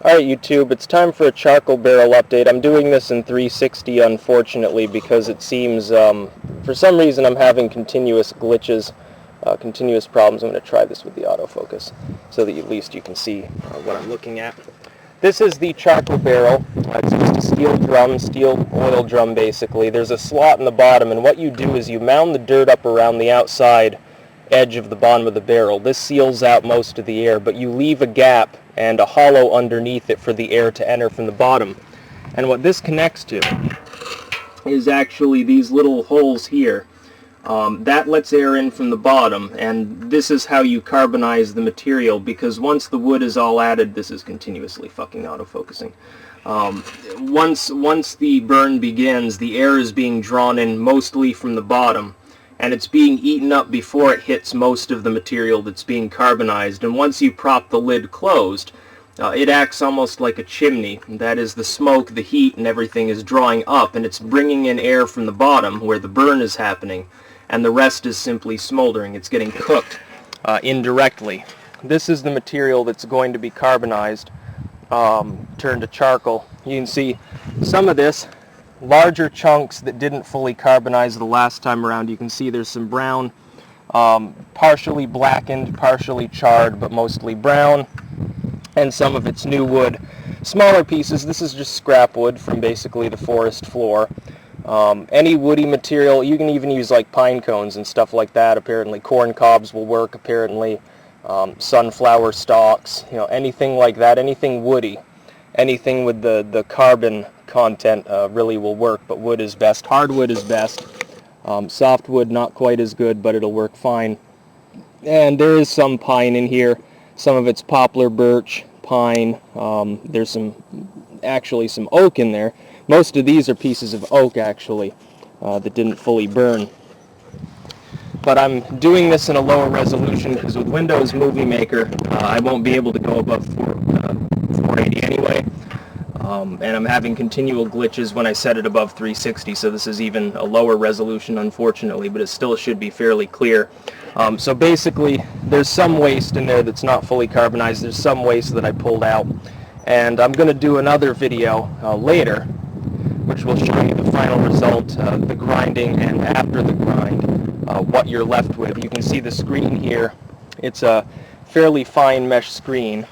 Alright YouTube, it's time for a charcoal barrel update. I'm doing this in 360 unfortunately because it seems, for some reason I'm having continuous glitches, continuous problems. I'm going to try this with the autofocus so that at least you can see what I'm looking at. This is the charcoal barrel. It's just a steel drum, steel oil drum basically. There's a slot in the bottom, and what you do is you mound the dirt up around the outside edge of the bottom of the barrel. This seals out most of the air, but you leave a gap and a hollow underneath it for the air to enter from the bottom. And what this connects to is actually these little holes here. That lets air in from the bottom, and this is how you carbonize the material, because once the wood is all added, this is continuously fucking autofocusing. Once the burn begins, the air is being drawn in mostly from the bottom, and it's being eaten up before it hits most of the material that's being carbonized. And once you prop the lid closed, it acts almost like a chimney. That is, the smoke, the heat, and everything is drawing up, and it's bringing in air from the bottom where the burn is happening, and the rest is simply smoldering. It's getting cooked indirectly. This is the material that's going to be carbonized, turned to charcoal. You can see some of this, larger chunks that didn't fully carbonize the last time around. You can see there's some brown, partially blackened, partially charred, but mostly brown, and some of it's new wood. Smaller pieces, this is just scrap wood from basically the forest floor. Any woody material, you can even use like pine cones and stuff like that. Apparently corn cobs will work, apparently sunflower stalks, anything like that, anything woody, anything with the carbon content really will work, but wood is best. Hardwood is best. Softwood not quite as good, but it'll work fine. And there is some pine in here. Some of it's poplar, birch, pine. There's actually some oak in there. Most of these are pieces of oak actually that didn't fully burn. But I'm doing this in a lower resolution because with Windows Movie Maker I won't be able to go above 480 anyway. And I'm having continual glitches when I set it above 360, so this is even a lower resolution unfortunately, but it still should be fairly clear. So basically there's some waste in there that's not fully carbonized. There's some waste that I pulled out, and I'm going to do another video later which will show you the final result, the grinding, and after the grind what you're left with. You can see the screen here. It's a fairly fine mesh screen,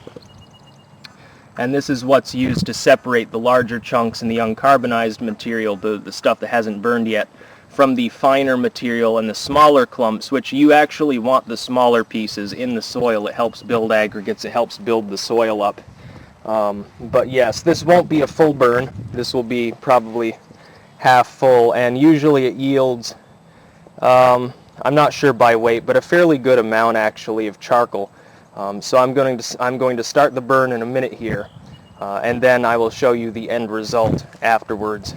and this is what's used to separate the larger chunks and the uncarbonized material, the stuff that hasn't burned yet, from the finer material and the smaller clumps, which you actually want the smaller pieces in the soil. It helps build aggregates, it helps build the soil up. But yes, this won't be a full burn. This will be probably half full, and usually it yields, I'm not sure by weight, but a fairly good amount actually of charcoal. So I'm going to start the burn in a minute here, and then I will show you the end result afterwards.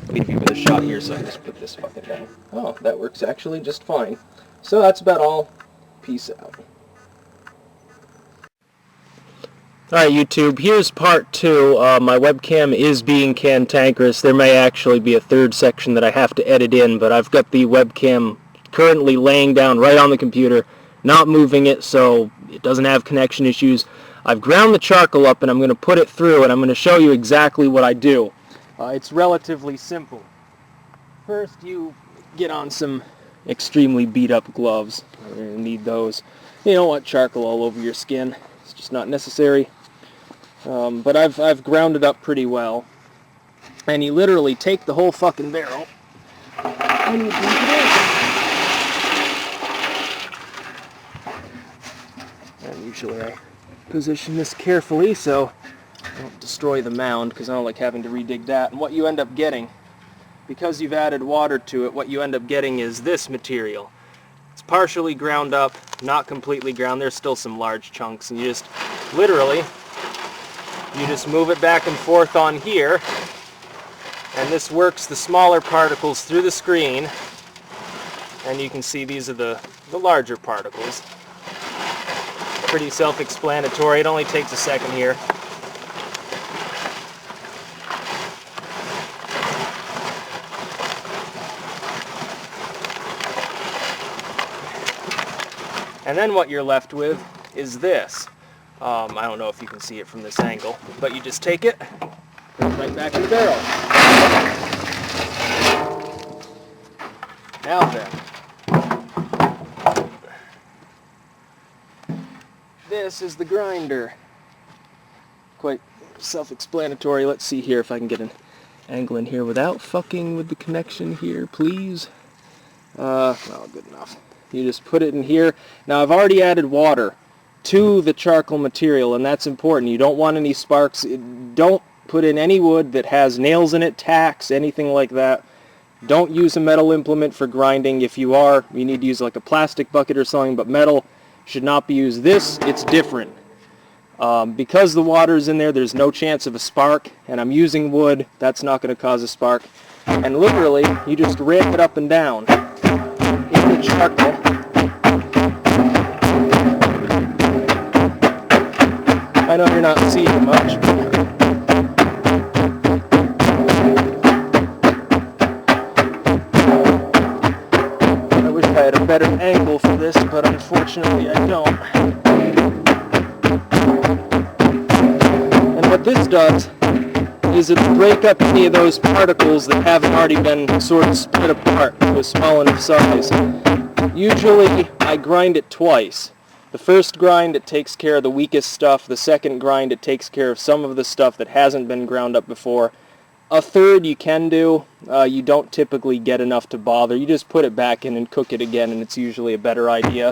Leave you with a shot here, so I just put this fucking down. Oh, that works actually just fine. So that's about all. Peace out. Alright YouTube, here's part 2. My webcam is being cantankerous. There may actually be a third section that I have to edit in, but I've got the webcam currently laying down right on the computer, not moving it, so it doesn't have connection issues. I've ground the charcoal up and I'm going to put it through, and I'm going to show you exactly what I do. It's relatively simple. First you get on some extremely beat up gloves. You're going to need those. You don't want charcoal all over your skin. It's just not necessary. But I've ground it up pretty well. And you literally take the whole fucking barrel and you dump it in. And usually I position this carefully so I don't destroy the mound, because I don't like having to redig that. And what you end up getting, because you've added water to it, what you end up getting is this material. It's partially ground up, not completely ground. There's still some large chunks, and you just literally move it back and forth on here, and this works the smaller particles through the screen, and you can see these are the larger particles. Pretty self-explanatory. It only takes a second here. And then what you're left with is this. I don't know if you can see it from this angle, but you just take it, put it right back in the barrel. Now then, this is the grinder. Quite self-explanatory. Let's see here if I can get an angle in here without fucking with the connection here, please. Well, good enough. You just put it in here. Now I've already added water to the charcoal material, and that's important. You don't want any sparks. Don't put in any wood that has nails in it, tacks, anything like that. Don't use a metal implement for grinding. If you are, you need to use like a plastic bucket or something, but metal should not be used. This, it's different. Because the water's in there, there's no chance of a spark, and I'm using wood, that's not going to cause a spark. And literally, you just ramp it up and down in the charcoal. I know you're not seeing much. I wish I had a better angle for this, but unfortunately I don't. And what this does is it'll break up any of those particles that haven't already been sort of split apart to a small enough size. Usually I grind it twice. The first grind, it takes care of the weakest stuff. The second grind, it takes care of some of the stuff that hasn't been ground up before. A third you can do. You don't typically get enough to bother. You just put it back in and cook it again, and it's usually a better idea.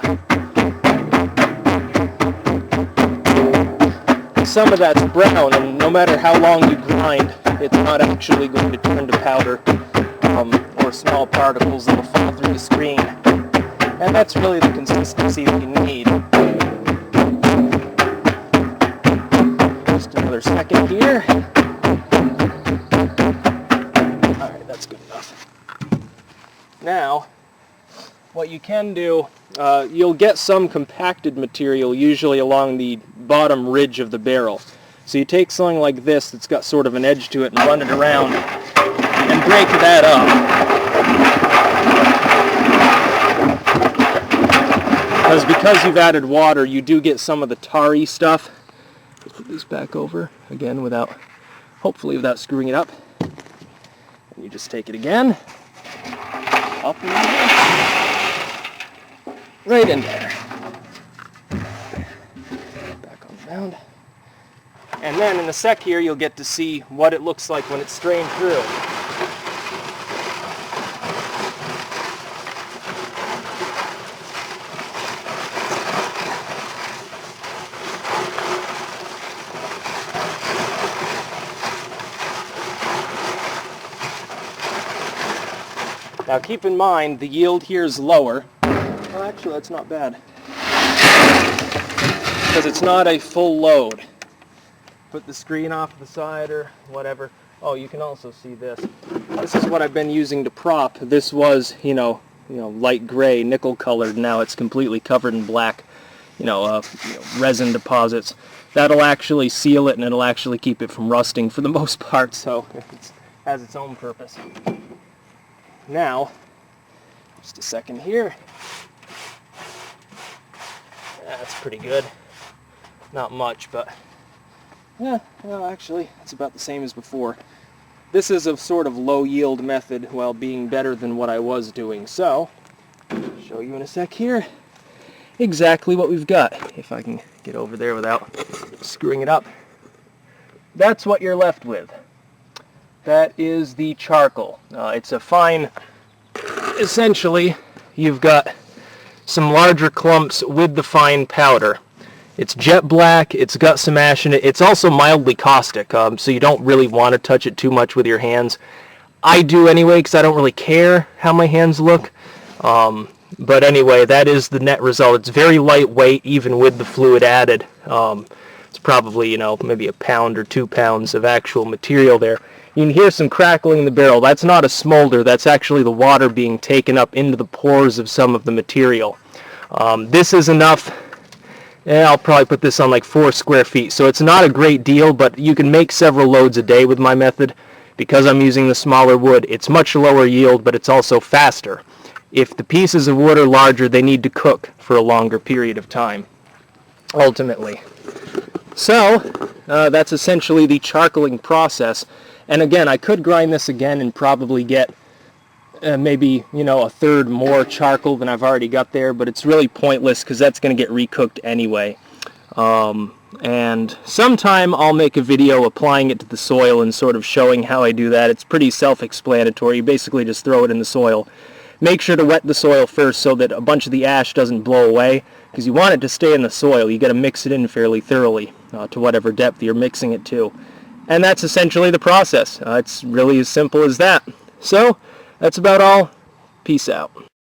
Some of that's brown, and no matter how long you grind, it's not actually going to turn to powder or small particles that will fall through the screen. And that's really the consistency that you need. Just another second here. Alright, that's good enough. Now, what you can do, you'll get some compacted material usually along the bottom ridge of the barrel. So you take something like this that's got sort of an edge to it and run it around and break that up. Because you've added water, you do get some of the tarry stuff. Let's put this back over again hopefully without screwing it up. And you just take it again, up and down, right in there. Back on the mound. And then in a sec here, you'll get to see what it looks like when it's strained through. Now keep in mind, the yield here is lower. Well, actually, that's not bad. Because it's not a full load. Put the screen off to the side or whatever. Oh, you can also see this. This is what I've been using to prop. This was, light gray, nickel colored. Now it's completely covered in black, resin deposits. That'll actually seal it, and it'll actually keep it from rusting for the most part, so it has its own purpose. Now, just a second here. That's pretty good. Not much, but yeah, well, actually, it's about the same as before. This is a sort of low yield method while being better than what I was doing. So, I'll show you in a sec here exactly what we've got. If I can get over there without screwing it up. That's what you're left with. That is the charcoal. It's a fine, essentially, you've got some larger clumps with the fine powder. It's jet black, it's got some ash in it. It's also mildly caustic, so you don't really want to touch it too much with your hands. I do anyway, because I don't really care how my hands look. But anyway, that is the net result. It's very lightweight, even with the fluid added. It's probably, maybe a pound or 2 pounds of actual material there. You can hear some crackling in the barrel. That's not a smolder. That's actually the water being taken up into the pores of some of the material. This is enough. I'll probably put this on like 4 square feet. So it's not a great deal, but you can make several loads a day with my method. Because I'm using the smaller wood, it's much lower yield, but it's also faster. If the pieces of wood are larger, they need to cook for a longer period of time, ultimately. So that's essentially the charcoaling process. And again, I could grind this again and probably get maybe, you know, a third more charcoal than I've already got there, but it's really pointless because that's going to get recooked anyway. And sometime I'll make a video applying it to the soil and sort of showing how I do that. It's pretty self-explanatory. You basically just throw it in the soil. Make sure to wet the soil first so that a bunch of the ash doesn't blow away, because you want it to stay in the soil. You got to mix it in fairly thoroughly to whatever depth you're mixing it to. And that's essentially the process. It's really as simple as that. So that's about all. Peace out.